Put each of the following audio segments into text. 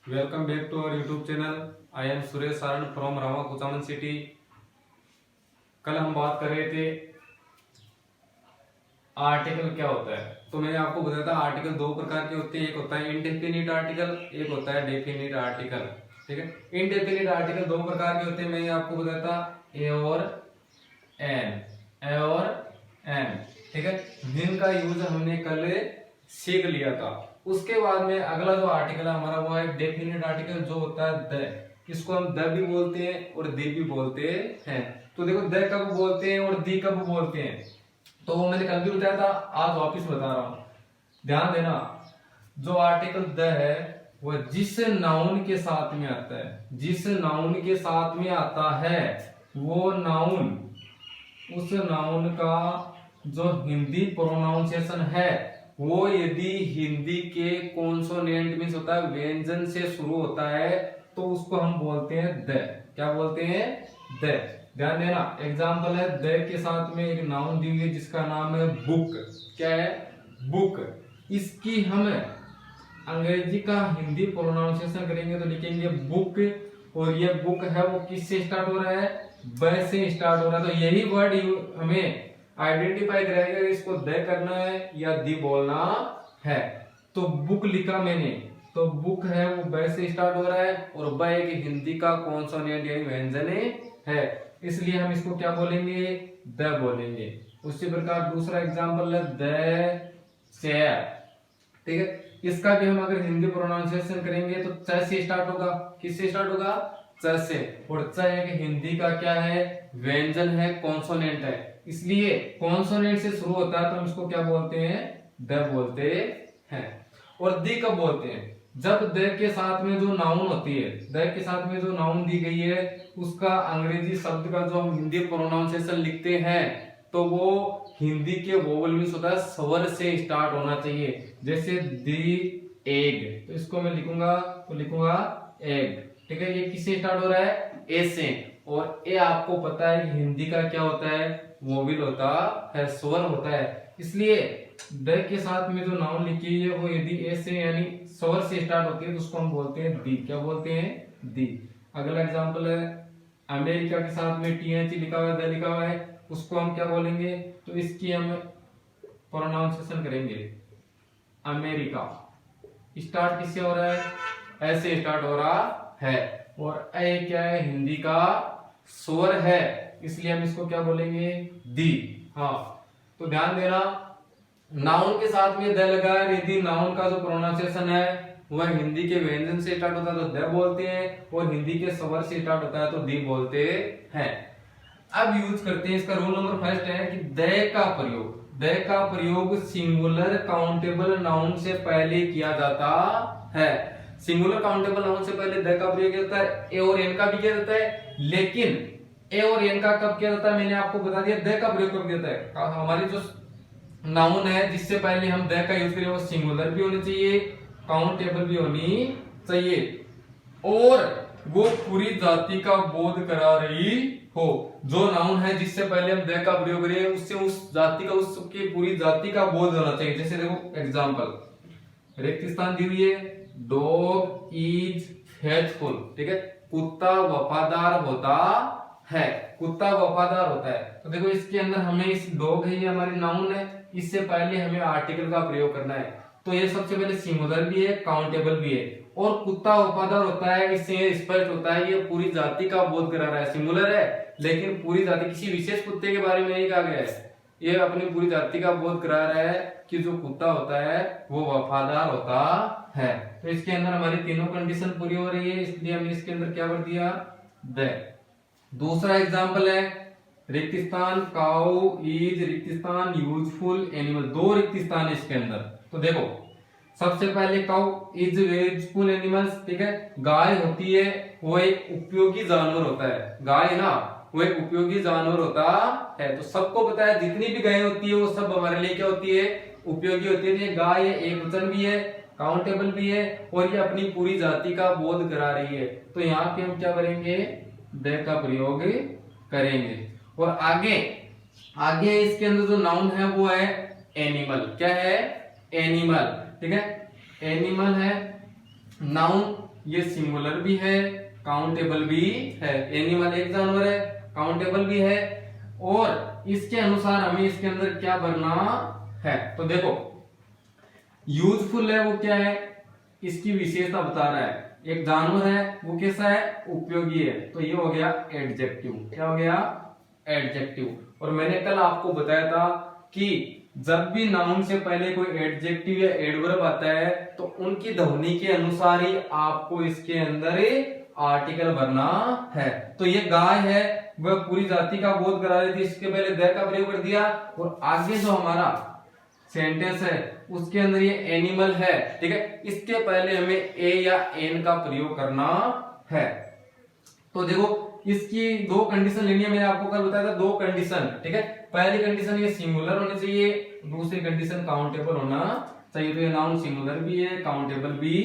Welcome back to our YouTube channel. I am Suresh Saran from Rama Kuchaman city. कल हम बात कर रहे थे आर्टिकल क्या होता है। तो मैंने आपको बताया था आर्टिकल दो प्रकार के होते हैं, एक होता है इनडेफिनिट आर्टिकल, एक होता है डेफिनिट आर्टिकल। ठीक है, इनडेफिनिट आर्टिकल दो प्रकार के होते हैं, मैंने आपको बताया था ए और एन, ए और एन। ठीक है, जिनका यूज हमने कल सीख लिया था। उसके बाद में अगला जो आर्टिकल है हमारा वो है डेफिनिट आर्टिकल, जो होता है द। इसको हम द भी बोलते हैं और दी भी बोलते हैं। तो देखो द कब बोलते हैं और दी कब बोलते हैं, तो वो मैंने कल भी बताया था, आज वापिस बता रहा हूं। ध्यान देना, जो आर्टिकल द है वह जिस नाउन के साथ में आता है, जिस नाउन के साथ में आता है वो नाउन, उस नाउन का जो हिंदी प्रोनाउंसिएशन है वो यदि हिंदी के कॉन्सोनेंट मींस होता है व्यंजन से शुरू होता है तो उसको हम बोलते हैं द। क्या बोलते हैं? द। ध्यान देना, एग्जांपल है द के साथ में एक नाउन दी हुई है जिसका नाम है बुक। क्या है? बुक। इसकी हम अंग्रेजी का हिंदी प्रोनाउंसिएशन करेंगे तो लिखेंगे बुक, और ये बुक है वो किससे स्टार्ट हो रहा है? ब से स्टार्ट हो रहा है। तो यही वर्ड हमें आइडेंटिफाई करेगा इसको द करना है या दी बोलना है। तो बुक लिखा मैंने, तो बुक है वो ब से स्टार्ट हो रहा है और ब एक हिंदी का कॉन्सोनेंट यानी व्यंजन है, इसलिए हम इसको क्या बोलेंगे? द बोलेंगे। उसी प्रकार दूसरा एग्जांपल है द चेयर। ठीक है, इसका भी हम अगर हिंदी प्रोनाउंसिएशन करेंगे तो च से स्टार्ट होगा। किससे स्टार्ट होगा? च से। और च एक हिंदी का क्या है? व्यंजन है, कॉन्सोनेंट है, इसलिए कॉन्सोनेंट से शुरू होता है तो हम इसको क्या बोलते हैं? द बोलते हैं। और दी कब बोलते हैं? जब द के साथ में जो नाउन होती है, द के साथ में जो नाउन दी गई है उसका अंग्रेजी शब्द का जो हम हिंदी प्रोनाउंसिएशन लिखते हैं तो वो हिंदी के वोवल मींस होता है स्वर से स्टार्ट होना चाहिए। जैसे दी एग, तो इसको मैं लिखूंगा तो लिखूंगा एग। ठीक है, ये किससे स्टार्ट हो रहा है? ए से। और ए आपको पता है कि हिंदी का क्या होता है? वोवेल होता है, स्वर होता है, इसलिए द के साथ में जो नाउन लिखी है वो यदि ए से यानी स्वर से स्टार्ट होती है तो उसको हम बोलते हैं दी। क्या बोलते हैं? दी। अगला एग्जांपल है अमेरिका के साथ में टीएच लिखा हुआ है, द लिखा हुआ है, उसको हम क्या बोलेंगे? तो इसकी हम प्रोनाउंसिएशन करेंगे अमेरिका। स्टार्ट किससे हो रहा है? ऐसे स्टार्ट हो रहा है, और ए क्या है? हिंदी का स्वर है, इसलिए हम इसको क्या बोलेंगे? दी। हाँ, तो ध्यान देना, नाउन के साथ में द लगा है, यदि नाउन का जो प्रोनाउंसिएशन है वह हिंदी के व्यंजन से स्टार्ट होता है तो द बोलते हैं, और हिंदी के स्वर से स्टार्ट होता है तो दी बोलते हैं। अब यूज करते हैं, इसका रूल नंबर फर्स्ट है कि द का प्रयोग सिंगुलर काउंटेबल नाउन से पहले किया जाता है। सिंगुलर काउंटेबल नाउन से पहले द का प्रयोग किया जाता है, ए और एन का भी किया जाता है, लेकिन ए और एन का कब किया जाता है मैंने आपको बता दिया। द का प्रयोग कब किया जाता है? हमारी जो नाउन है जिससे पहले हम द का यूज करें वो सिंगुलर भी होनी चाहिए, काउंटेबल भी होनी चाहिए, और वो पूरी जाति का बोध करा रही हो। जो नाउन है जिससे पहले हम द का प्रयोग करें उससे उस जाति का, उसकी पूरी जाति का बोध होना चाहिए। जैसे देखो एग्जांपल रेगिस्तान दी हुई है, डॉग इज फेथफुल। ठीक है, कुत्ता वफादार होता है, कुत्ता वफादार होता है। तो देखो इसके अंदर हमें इस डॉग है, ये हमारी नाउन है, इससे पहले हमें आर्टिकल का प्रयोग करना है। तो ये सबसे पहले सिंगुलर भी है, काउंटेबल भी है, और कुत्ता वफादार होता है, इससे स्पष्ट होता है ये पूरी जाति का बोध करा रहा है। सिंगुलर है लेकिन पूरी जाति, किसी विशेष कुत्ते के बारे में नहीं कहा गया है, ये अपनी पूरी जाति का बोध करा रहा है कि जो कुत्ता होता है वो वफादार होता है। तो इसके अंदर हमारी तीनों कंडीशन पूरी हो रही है, इसलिए हमने इसके अंदर क्या कर दिया? द। दूसरा एग्जांपल है रिक्तिस्तान, काउ इज रिक्तिस्तान यूजफुल एनिमल। दो रिक्तिस्तान है इसके अंदर। तो देखो सबसे पहले काउ इज यूजफुल एनिमल्स। ठीक है, गाय होती है वो एक उपयोगी जानवर होता है, गाय ना वो एक उपयोगी जानवर होता है। तो सबको पता है जितनी भी गाय होती है वो सब हमारे लिए क्या होती है? उपयोगी होती है। ये गाय एक वचन भी है, काउंटेबल भी है, और ये अपनी पूरी जाति का बोध करा रही है। तो यहाँ पे हम क्या करेंगे? द का प्रयोग करेंगे। और आगे आगे इसके अंदर जो नाउन है वो है एनिमल। क्या है? एनिमल। ठीक है, एनिमल है नाउन, ये सिंगुलर भी है, काउंटेबल भी है। एनिमल एक जानवर है, काउंटेबल भी है, और इसके अनुसार हमें इसके अंदर क्या भरना है। तो देखो यूजफुल है वो क्या है, इसकी विशेषता बता रहा है। एक जानवर है वो कैसा है, उपयोगी है, तो ये हो गया एडजेक्टिव। क्या हो गया, एडजेक्टिव। और मैंने कल आपको बताया था कि जब भी नाउन से पहले कोई एडजेक्टिव या एडवर्ब आता है तो उनकी ध्वनि के अनुसार ही आपको इसके अंदर आर्टिकल भरना है। तो ये गाय है, वह पूरी जाति का बोध करा रही थी, इसके पहले द का प्रयोग कर दिया, और आगे जो हमारा सेंटेंस है उसके अंदर ये एनिमल है, ठीक है, इसके पहले हमें ए या एन का प्रयोग करना है। तो देखो इसकी दो कंडीशन लेनी है, मैंने आपको कल बताया था दो कंडीशन, ठीक है। पहली कंडीशन ये सिंगुलर होनी चाहिए, दूसरी कंडीशन काउंटेबल होना चाहिए। तो ये नाउन सिंगुलर भी है, काउंटेबल भी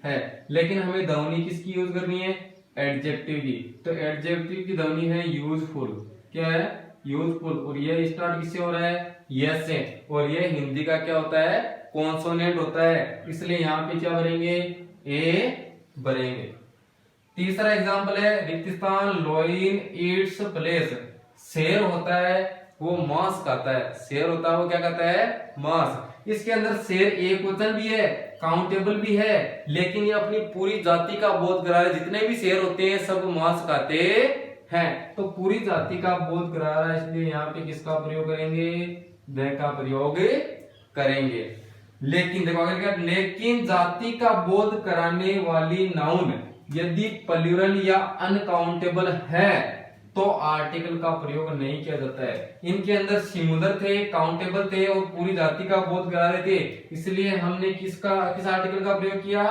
है, लेकिन हमें ध्वनि किसकी यूज करनी है, एडजेक्टिव की। तो एडजेक्टिव की ध्वनि है यूजफुल। क्या है, यूजफुल। और ये स्टार्ट किससे हो रहा है, यस से, और ये हिंदी का क्या होता है, कॉन्सोनेंट होता है, इसलिए यहाँ पे क्या भरेंगे, ए भरेंगे। तीसरा एग्जांपल है रिक्तिस्थान, लोइन ईट्स प्लेस। शेर होता है वो मांस खाता है, शेर होता है वो क्या खाता है, मांस। इसके अंदर शेर एक वचन भी है, काउंटेबल भी है, लेकिन ये अपनी पूरी जाति का बोध करा रहा है। जितने भी शेर होते हैं सब मांस खाते हैं, तो पूरी जाति का बोध करा रहा है, इसलिए यहाँ पे किसका प्रयोग करेंगे, द का प्रयोग करेंगे। लेकिन देखो अगर क्या, लेकिन जाति का बोध कराने वाली नाउन यदि प्लूरल या अनकाउंटेबल है तो आर्टिकल का प्रयोग नहीं किया जाता है। इनके अंदर सिंगुलर थे, काउंटेबल थे और पूरी जाति का बोध करा रहे थे, इसलिए हमने किस आर्टिकल का प्रयोग किया,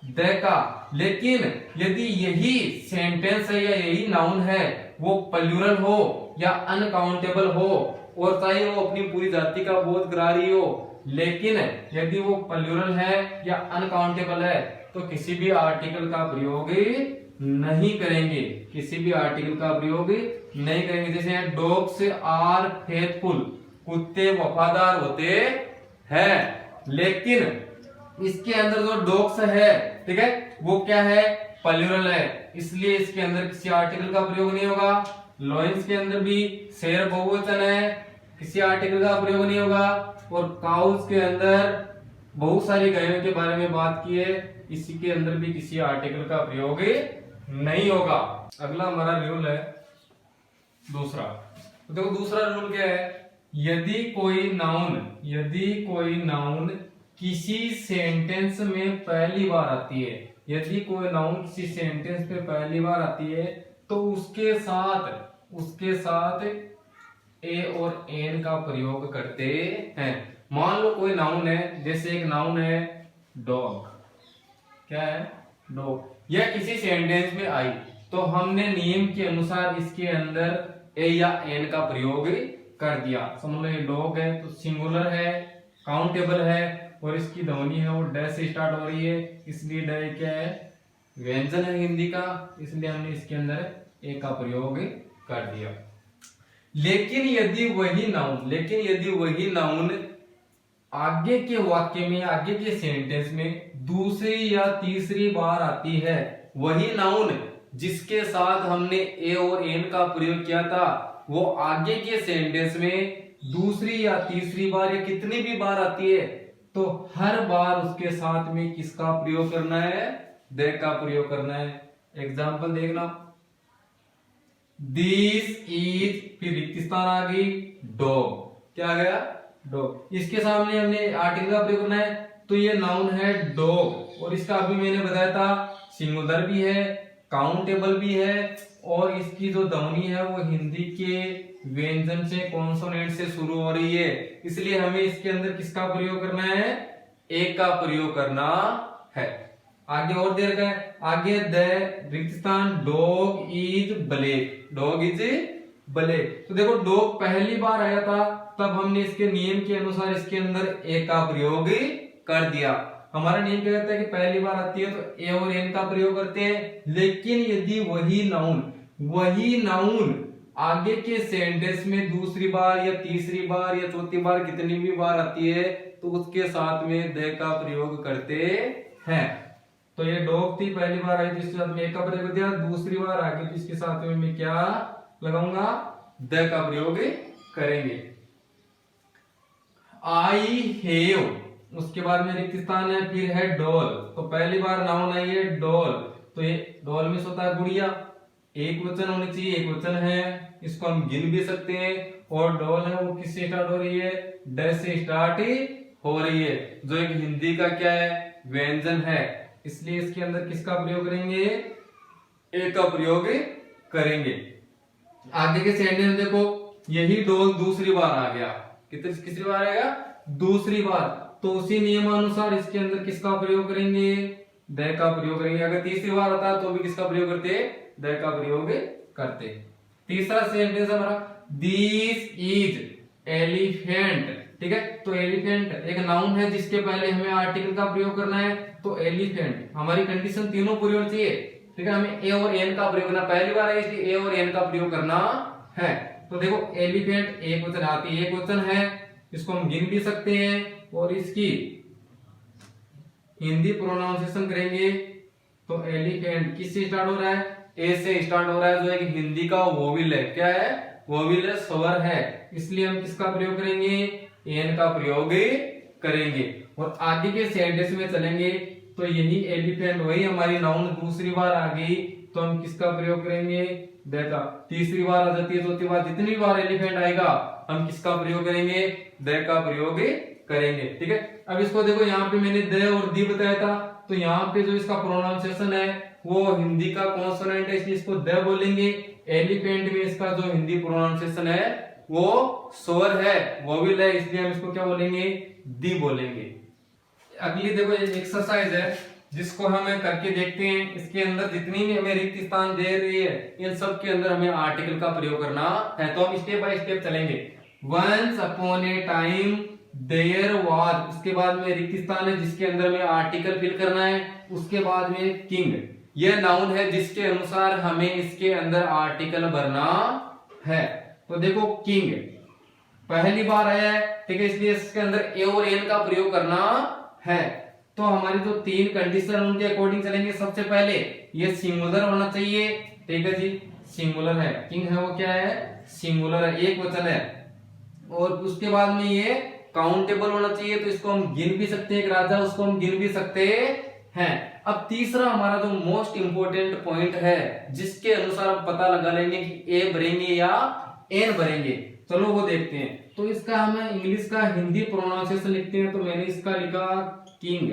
द का। लेकिन यदि यही सेंटेंस है या यही नाउन है वो प्लूरल हो या अनकाउंटेबल हो और चाहे वो अपनी पूरी जाति का बोध करा रही हो, लेकिन यदि वो प्लूरल है या अनकाउंटेबल है तो किसी भी आर्टिकल का प्रयोग नहीं करेंगे, किसी भी आर्टिकल का प्रयोग नहीं करेंगे। जैसे डॉग्स आर फेथफुल, कुत्ते वफादार होते हैं, लेकिन इसके अंदर जो डॉग्स है, ठीक है, वो क्या है, प्लूरल है, इसलिए इसके अंदर किसी आर्टिकल का प्रयोग नहीं होगा। लॉइंस के अंदर भी शेर बहुवचन है, किसी आर्टिकल का प्रयोग नहीं होगा। और काउस के अंदर बहुत सारी गायों के बारे में बात की है, इसी के अंदर भी किसी आर्टिकल का प्रयोग नहीं होगा। अगला हमारा रूल है दूसरा। तो देखो दूसरा रूल क्या है, यदि कोई नाउन किसी सेंटेंस में पहली बार आती है, यदि कोई नाउन किसी सेंटेंस में पहली बार आती है तो उसके साथ ए और एन का प्रयोग करते हैं। मान लो कोई नाउन है, जैसे एक नाउन है डॉग, क्या है, डॉग, यह किसी सेंटेंस में आई तो हमने नियम के अनुसार इसके अंदर ए या एन का प्रयोग कर दिया। समझ लो ये डॉग है तो सिंगुलर है, काउंटेबल है और इसकी ध्वनि है वो ड से स्टार्ट हो रही है, इसलिए ड क्या है, व्यंजन है हिंदी का, इसलिए हमने इसके अंदर ए का प्रयोग कर दिया। लेकिन यदि वही नाउन आगे के वाक्य में, आगे के सेंटेंस में दूसरी या तीसरी बार आती है, वही नाउन जिसके साथ हमने ए और एन का प्रयोग किया था वो आगे के सेंटेंस में दूसरी या तीसरी बार या कितनी भी बार आती है तो हर बार उसके साथ में किसका प्रयोग करना है, द का प्रयोग करना है। एग्जाम्पल देखना, दिस इज, फिर रिक्त स्थान आ गई, डॉग, क्या आ गया, डॉग। इसके सामने हमने आर्टिकल का प्रयोग करना है, तो ये नाउन है डॉग और इसका अभी मैंने बताया था सिंगुलर भी है, काउंटेबल भी है और इसकी जो ध्वनि है वो हिंदी के व्यंजन से, कॉन्सोनेंट से शुरू हो रही है, इसलिए हमें इसके अंदर किसका प्रयोग करना है, ए का प्रयोग करना है। आगे और देर का है, आगे द रिक्त स्थान, dog is black, dog is black. तो देखो डॉग पहली बार आया था तब हमने इसके नियम के अनुसार इसके अंदर ए का प्रयोग कर दिया। हमारा नियम क्या कहता है कि पहली बार आती है तो ए और एन का प्रयोग करते हैं, लेकिन यदि वही नाउन आगे के सेंटेंस में दूसरी बार या तीसरी बार या चौथी बार कितनी भी बार आती है तो उसके साथ में द का प्रयोग करते हैं। तो ये डॉग थी, पहली बार आई तो इसके साथ में एक का प्रयोग कर दिया, दूसरी बार आ गई तो इसके साथ में मैं क्या लगाऊंगा, द का प्रयोग करेंगे। आई हेव, उसके बाद में रिक्त स्थान है, फिर है डॉल, तो पहली बार नाउन आई है डॉल, तो ये डॉल में होता है गुड़िया, एक वचन होनी चाहिए, एक वचन है, इसको हम गिन भी सकते हैं। और डॉल है वो किससे स्टार्ट हो रही है, ड से स्टार्ट हो रही है, जो एक हिंदी का क्या है, व्यंजन है, इसलिए इसके अंदर किसका प्रयोग करेंगे, ए का प्रयोग करेंगे। आगे के सेंटेंस देखो, यही डॉल दूसरी बार आ गया, कितनी बार आएगा, दूसरी बार, तो उसी नियमानुसार इसके अंदर किसका प्रयोग करेंगे, द का प्रयोग करेंगे। अगर तीसरी बार आता है तो भी किसका प्रयोग करते, द का प्रयोग करते। तीसरा सेंटेंस हमारा, दिस इज एलिफेंट, ठीक है, तो एलिफेंट एक नाउन है जिसके पहले हमें आर्टिकल का प्रयोग करना है, तो एलिफेंट, हमारी कंडीशन तीनों पूरी होनी चाहिए, ठीक है, हमें ए और एन का प्रयोग करना, पहली बार है इसलिए ए और एन का प्रयोग करना है। तो देखो एलिफेंट एक वचन आती है, एक वचन है, इसको हम गिन भी सकते हैं, और इसकी हिंदी प्रोनाउंसिएशन करेंगे तो एलिफेंट किससे स्टार्ट हो रहा है, ए से स्टार्ट हो रहा है, जो एक हिंदी का वोविल है, क्या है, वोविल है, स्वर है, इसलिए हम किसका प्रयोग करेंगे, एन का प्रयोग करेंगे। और आगे के सेंटेंस में चलेंगे तो यही एलिफेंट, वही हमारी नाउन दूसरी बार आ गई, तो हम किसका प्रयोग करेंगे, द का। तीसरी बार आ जाती है, चौथी बार, जितनी बार एलिफेंट आएगा हम किसका प्रयोग करेंगे, द का प्रयोग करेंगे, ठीक है। अब इसको देखो, यहाँ पे मैंने द और दी बताया था, तो यहाँ पे जो इसका प्रोनाउंसिएशन है वो हिंदी का कॉन्सोनेंट है, इसलिए इसको द बोलेंगे। एलिफेंट में इसका जो हिंदी प्रोनाउंसिएशन है वो स्वर है, वोविल है, इसलिए हम इसको क्या बोलेंगे, दी बोलेंगे। अगली देखो एक एक्सरसाइज है जिसको हमें करके देखते हैं, इसके अंदर जितनी भी हमें रिक्त स्थान दे रही है इन सब के अंदर हमें आर्टिकल का प्रयोग करना है, तो हम स्टेप बाय स्टेप चलेंगे। Once upon a time there was, उसके बाद में रिक्त स्थान है जिसके अंदर में आर्टिकल फिल करना है, उसके बाद में किंग, यह नाउन है जिसके अनुसार हमें इसके अंदर आर्टिकल भरना है। तो देखो किंग पहली बार आया है, ठीक है, इसलिए इसके अंदर ए और एन का प्रयोग करना है। तो हमारी जो तीन कंडीशन उनके अकॉर्डिंग चलेंगे। सबसे पहले ये सिंगुलर होना चाहिए, ठीक है जी, सिंगुलर है, किंग है वो क्या है, सिंगुलर है, एक वचन है। और उसके बाद में ये काउंटेबल होना चाहिए, तो इसको हम गिन भी सकते हैं, एक राजा, उसको हम गिन भी सकते हैं। अब तीसरा हमारा जो मोस्ट इंपोर्टेंट पॉइंट है जिसके अनुसार हम पता लगा लेंगे कि ए भरेंगे या एन भरेंगे, चलो वो देखते हैं। तो इसका हमें इंग्लिश का हिंदी प्रोनाउंसिएशन लिखते हैं, तो मैंने इसका लिखा किंग,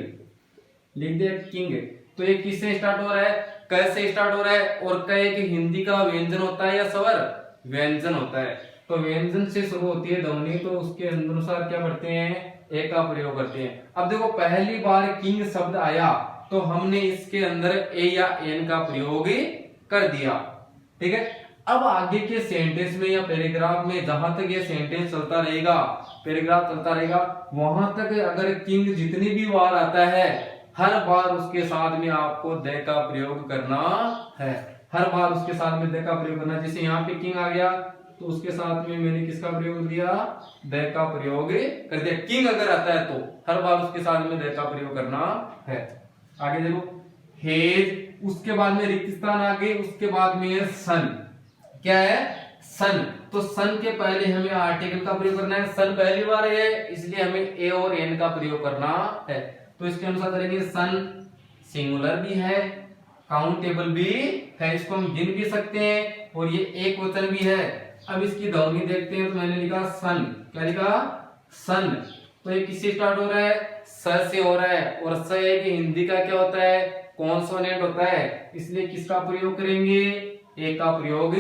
लिख दिया किंग। तो ये किससे स्टार्ट हो रहा है, कैसे स्टार्ट हो रहा है, और कहे कि हिंदी का व्यंजन होता है या स्वर, व्यंजन होता है, तो व्यंजन से शुरू होती है ध्वनि, तो उसके अनुसार क्या करते हैं, ए का प्रयोग करते हैं। अब देखो पहली बार किंग शब्द आया तो हमने इसके अंदर ए या एन का प्रयोग कर दिया, ठीक है। अब आगे के सेंटेंस में या पैराग्राफ में जहां तक ये सेंटेंस चलता रहेगा, पैराग्राफ चलता रहेगा, वहां तक अगर किंग जितनी भी बार आता है हर बार उसके साथ में आपको द का प्रयोग करना है, हर बार उसके साथ में द का प्रयोग करना। जैसे यहाँ पे किंग आ गया तो उसके साथ में मैंने किसका प्रयोग दिया, द का प्रयोग कर दिया। किंग अगर आता है तो हर बार उसके साथ में द का प्रयोग करना है। आगे देखो हेज, उसके बाद में रिक्त स्थान आ गए, उसके बाद में सन, क्या है, सन, तो सन के पहले हमें आर्टिकल का प्रयोग करना है, सन पहली बार है इसलिए हमें ए और एन का प्रयोग करना है। तो इसके अनुसार करेंगे, सन सिंगुलर भी है, काउंटेबल भी है, इसको हम गिन भी सकते हैं, और ये एक वचन भी है। अब इसकी ध्वनि देखते हैं, तो मैंने लिखा सन, क्या लिखा, सन, तो ये किससे स्टार्ट हो रहा है, स से हो रहा है, और स है कि हिंदी का क्या होता है, कॉन्सोनेंट होता है, इसलिए किसका प्रयोग करेंगे, ए का प्रयोग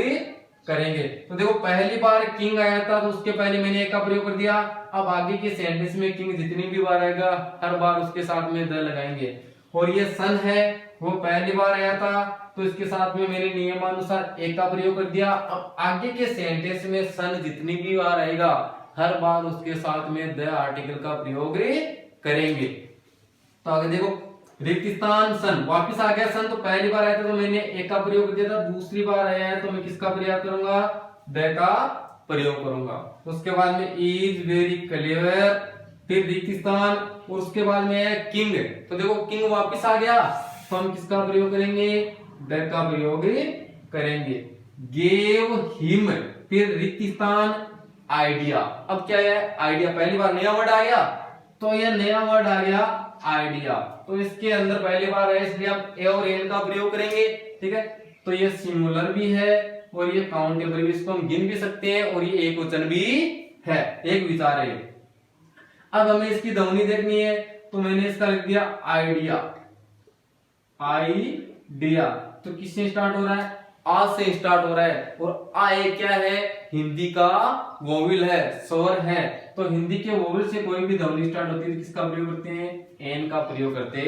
करेंगे। तो देखो पहली बार किंग आया था तो उसके पहले मैंने ए का प्रयोग कर दिया। अब आगे के सेंटेंस में किंग जितनी भी बार आएगा हर बार उसके साथ में द लगाएंगे। और ये सन है वो पहली बार आया था तो इसके साथ में मैंने नियमानुसार ए का प्रयोग कर दिया। अब आगे के सेंटेंस में सन जितनी भी बार आएगा हर बार उसके साथ में द आर्टिकल का प्रयोग करेंगे। तो आगे देखो रिक्त स्थान सन, वापिस आ गया सन, तो पहली बार आया था तो मैंने ए का प्रयोग कर दिया था, दूसरी बार आया है तो मैं किसका प्रयोग करूंगा, द का प्रयोग करूंगा। उसके बाद में इज वेरी क्लेवर, फिर रिक्त स्थान, और उसके बाद में है किंग। तो देखो किंग वापिस आ गया तो इसको हम किसका प्रयोग करेंगे, द का प्रयोग करेंगे। गेव हिम, फिर रिक्त स्थान आइडिया। अब क्या है, आइडिया पहली बार नया वर्ड आ गया, तो ये नया वर्ड आ गया आइडिया, तो इसके अंदर पहली बार है इसलिए हम ए और एन का प्रयोग करेंगे। ठीक है, तो ये सिंगुलर भी है और ये काउंटेबल भी, इसको हम गिन भी सकते हैं और ये एक वचन भी है, एक विचार है। अब हमें इसकी ध्वनि देखनी है, तो मैंने इसका लिख दिया आइडिया, आइडिया। तो किससे स्टार्ट हो रहा है, आ से स्टार्ट हो रहा है, और आ एक क्या है, हिंदी का वोविल है, स्वर है। तो हिंदी के वोविल से कोई भी ध्वनि स्टार्ट होती है तो किसका प्रयोग करते हैं, एन का प्रयोग करते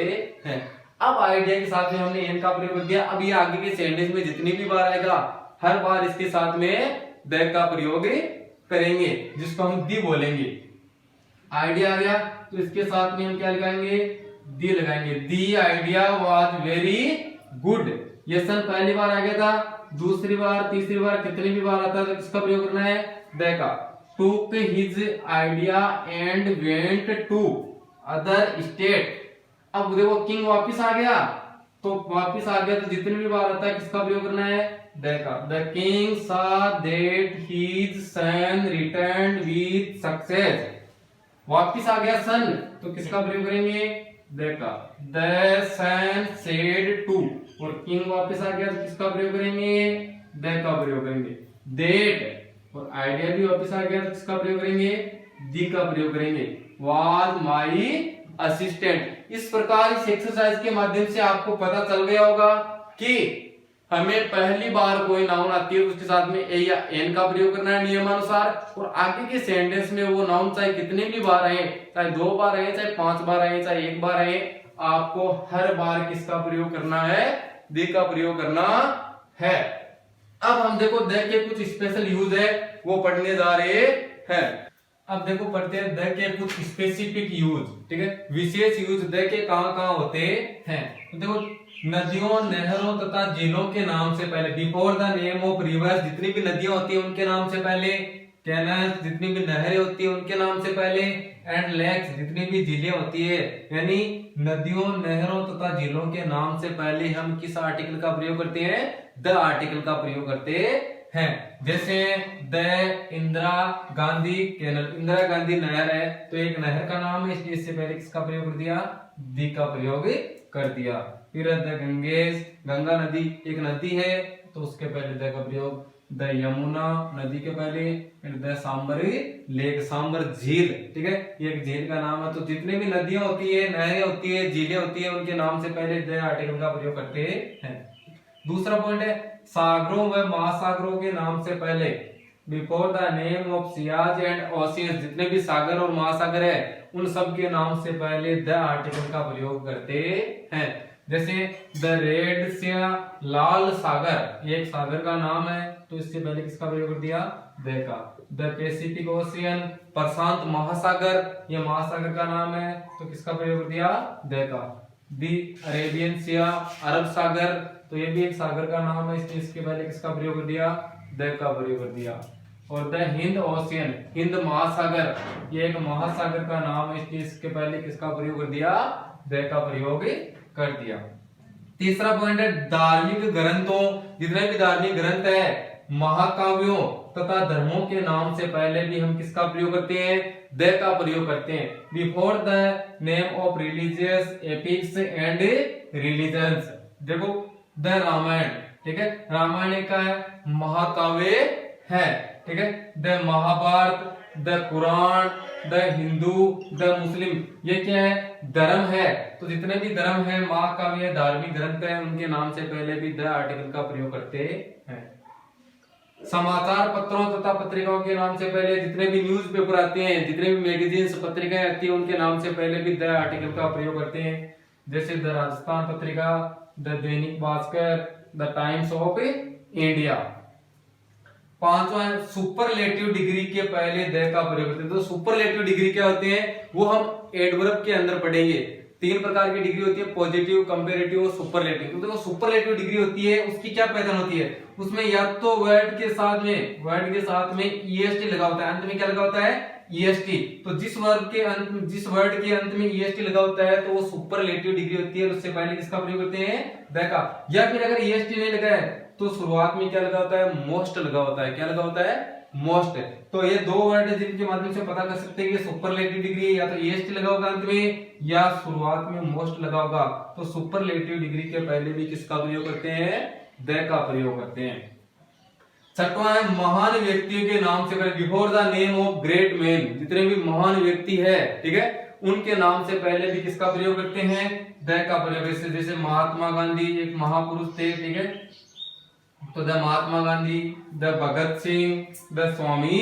हैं। अब आइडिया के साथ में हमने एन का प्रयोग कर दिया। अब ये आगे के सेंटेंस में जितनी भी बार आएगा हर बार इसके साथ में द का प्रयोग करेंगे, जिसको हम दी बोलेंगे। आइडिया आ गया तो इसके साथ में हम क्या लगाएंगे, दी लगाएंगे। The idea was very good. ये सन पहली बार आ गया था, दूसरी बार, तीसरी बार, कितनी भी बार आता है तो किसका प्रयोग करना है, द का। Took his idea and went to other state. अब देखो किंग वापिस आ गया, तो वापिस आ गया तो जितनी भी बार आता है किसका प्रयोग करना है, द का। The king saw that his son returned with success। वापिस आ गया सन, तो किसका प्रयोग करेंगे, द का। द सन said to, और किंग वापिस आ गया तो किसका प्रयोग करेंगे, द का प्रयोग करेंगे। that, और आइडिया भी वापिस आ गया तो किसका प्रयोग करेंगे, दी का प्रयोग करेंगे। was my assistant। इस प्रकार इस एक्सरसाइज के माध्यम से आपको पता चल गया होगा कि हमें पहली बार कोई नाउन आती है उसके साथ में ए या एन का प्रयोग करना है नियमानुसार, और आगे के सेंटेंस में वो नाउन चाहे कितने भी बार आए, चाहे 2 बार आए, चाहे 5 बार आए, चाहे 1 बार आए, आपको हर बार किसका प्रयोग करना है, द का प्रयोग करना है। अब हम देखो द के कुछ स्पेशल यूज है वो पढ़ने जा रहे हैं। अब देखो पढ़ते हैं द के कुछ स्पेसिफिक यूज। ठीक है, विशेष यूज द के कहां कहां होते हैं। तो देखो नदियों, नहरों तथा झीलों के नाम से पहले, before the name of reverse, जितनी भी नदियां होती है उनके नाम से पहले, कैनल्स, जितनी भी नहरें होती है उनके नाम से पहले, एंड लेक्स, जितनी भी झीलें होती है, यानी नदियों, नहरों तथा झीलों के नाम से पहले हम किस आर्टिकल का प्रयोग करते हैं, द आर्टिकल का प्रयोग करते हैं। जैसे द इंदिरा गांधी कैनल, इंदिरा गांधी नहर है तो एक नहर का नाम है इसलिए इससे पहले किसका प्रयोग कर दिया, द का प्रयोग कर दिया। फिर द गंगेज, गंगा नदी एक नदी है तो उसके पहले द का प्रयोग, द यमुना नदी के पहले, द सांबरी लेक, सांबर झील। ठीक है, ये एक झील का नाम है। तो जितने भी नदियां होती है, नहरें होती है, झीलें होती है, उनके नाम से पहले द आर्टिकल का प्रयोग करते हैं। दूसरा पॉइंट है सागरों व महासागरों के नाम से पहले, before the name of Ciaz and oceans, जितने भी सागर और महासागर है उन सब के नाम से पहले द आर्टिकल का प्रयोग करते हैं। जैसे द रेड सी, लाल सागर एक सागर का नाम है तो इससे पहले किसका प्रयोग कर दिया, द का। द पैसिफिक ओशियन, प्रशांत महासागर, ये महासागर का नाम है तो किसका प्रयोग कर दिया, द का। द अरेबियन सी, अरब सागर, तो ये भी एक सागर का नाम है इसलिए इसके पहले किसका प्रयोग कर दिया, द का प्रयोग कर दिया। और द हिंद ओशियन, हिंद महासागर, ये एक महासागर का नाम है इसलिए इसके पहले किसका प्रयोग कर दिया, द का प्रयोग कर दिया। तीसरा पॉइंट है धार्मिक ग्रंथों, जितने भी धार्मिक ग्रंथ है, महाकाव्यों तथा धर्मों के नाम से पहले भी हम किसका प्रयोग करते हैं, द का प्रयोग करते हैं। Before the name of religious epics and religions. देखो द रामायण, ठीक है, रामायण एक का है महाकाव्य है। ठीक है, the Mahabharata, the Quran, the Hindu, the Muslim, ये क्या है, धर्म है। तो जितने भी धर्म है, महाकाव्य, धार्मिक ग्रंथ है, उनके नाम से पहले भी द आर्टिकल का प्रयोग करते हैं। समाचार पत्रों तथा पत्रिकाओं के नाम से पहले, जितने भी न्यूज पेपर आते हैं, जितने भी मैगजीन्स पत्रिकाएं आती है उनके नाम से पहले भी द आर्टिकल का प्रयोग करते हैं। जैसे the Rajasthan Patrika, the Dainik Bhaskar, the times of India. पांचवा है सुपरलेटिव डिग्री के पहले द का प्रयोग करते हैं। तो सुपरलेटिव डिग्री क्या होते हैं वो हम एडवर्ब के अंदर पढ़ेंगे। तीन प्रकार की डिग्री होती है, पॉजिटिव, कंपैरेटिव और सुपरलेटिव। तो देखो सुपरलेटिव डिग्री होती है, उसकी क्या पहचान होती है, उसमें या तो वर्ड के साथ में ईएसटी लगा होता है, अंत में क्या लगा होता है, ईएसटी। तो जिस वर्ड के अंत में ईएसटी लगा होता है तो वो सुपरलेटिव डिग्री होती है, उससे पहले किसका प्रयोग करते हैं, द का। या फिर अगर ईएसटी नहीं लगा है तो शुरुआत में क्या लगा होता है, मोस्ट लगा होता है। क्या लगा होता है, मोस्ट। तो ये दो वर्ड है जिनके माध्यम से पता कर सकते हैं कि सुपरलेटिव डिग्री, या तो ईएसटी लगा होगा अंत में या शुरुआत में मोस्ट लगा होगा। तो सुपरलेटिव डिग्री के पहले भी किसका प्रयोग करते हैं, द का प्रयोग करते हैं। छठवां है महान व्यक्तियों के नाम से पहले, before the name of great man, जितने भी महान व्यक्ति है, ठीक है, उनके नाम से पहले भी किसका प्रयोग करते हैं, द का प्रयोग। जैसे महात्मा गांधी एक महापुरुष थे, ठीक है, तो the Mahatma Gandhi, the Bhagat Singh, the Swami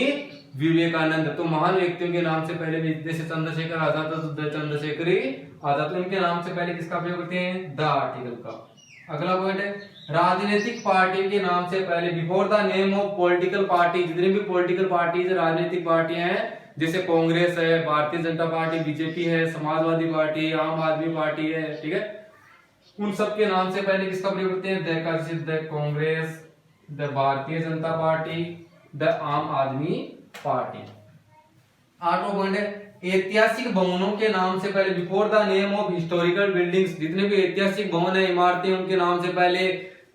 Vivekananda. तो महान व्यक्तियों के नाम से पहले भी, जैसे चंद्रशेखर आजाद, तो द चंद्रशेखरी आजाद, तो इनके नाम से पहले किसका प्रयोग करते हैं, द आर्टिकल का। अगला पॉइंट है राजनीतिक पार्टी के नाम से पहले, before the name of political party, जितनी भी पॉलिटिकल पार्टीज राजनीतिक पार्टियां हैं, जैसे कांग्रेस है, भारतीय जनता पार्टी बीजेपी है, समाजवादी पार्टी, आम आदमी पार्टी है, ठीक है, उन सब के नाम से पहले किसका प्रयोग करते हैं, द का। जैसे the Congress, the Bharatiya Janata party, the आम आदमी पार्टी। आठवां पॉइंट है ऐतिहासिक भवनों के नाम से पहले, before the name of historical buildings, जितने भी ऐतिहासिक भवन है, इमारतें, उनके नाम से पहले,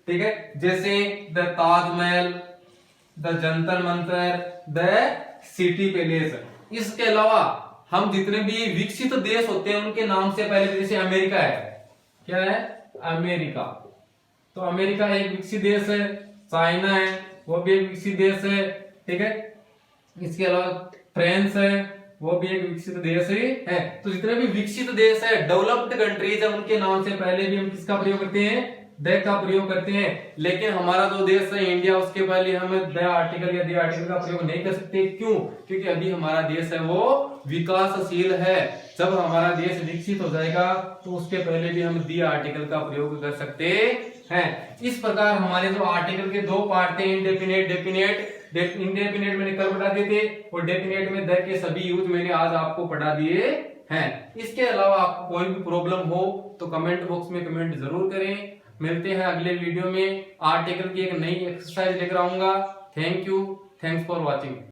ठीक है, जैसे the Taj Mahal, the Jantar Mantar, the city palace. इसके अलावा हम जितने भी विकसित देश होते हैं उनके नाम से पहले, जैसे अमेरिका है, क्या है, अमेरिका, तो अमेरिका एक विकसित देश है। चाइना है, वो भी एक विकसित देश है, ठीक है। इसके अलावा फ्रांस है, वो भी एक विकसित देश ही है। तो जितने भी विकसित देश है, डेवलप्ड कंट्रीज है, उनके नाम से पहले भी हम किसका प्रयोग करते हैं, द का प्रयोग करते हैं। लेकिन हमारा जो देश है इंडिया, उसके पहले हम द आर्टिकल या द आर्टिकल का प्रयोग नहीं कर सकते। क्यों? क्योंकि अभी हमारा देश है वो विकासशील है। जब हमारा देश विकसित हो जाएगा तो उसके पहले भी हम द आर्टिकल का प्रयोग कर सकते हैं। इस प्रकार हमारे जो आर्टिकल के दो पार्ट थे, इंडेफिनेट, डेफिनेट। इंडेफिनेट मैंने कल पढ़ा दिए थे और डेफिनेट में द के सभी यूज मैंने आज आपको पढ़ा दिए हैं। इसके अलावा आपको कोई भी प्रॉब्लम हो तो कमेंट बॉक्स में कमेंट जरूर करें। मिलते हैं अगले वीडियो में। आर्टिकल की एक नई एक्सरसाइज लेकर आऊंगा। Thank you, thanks for watching.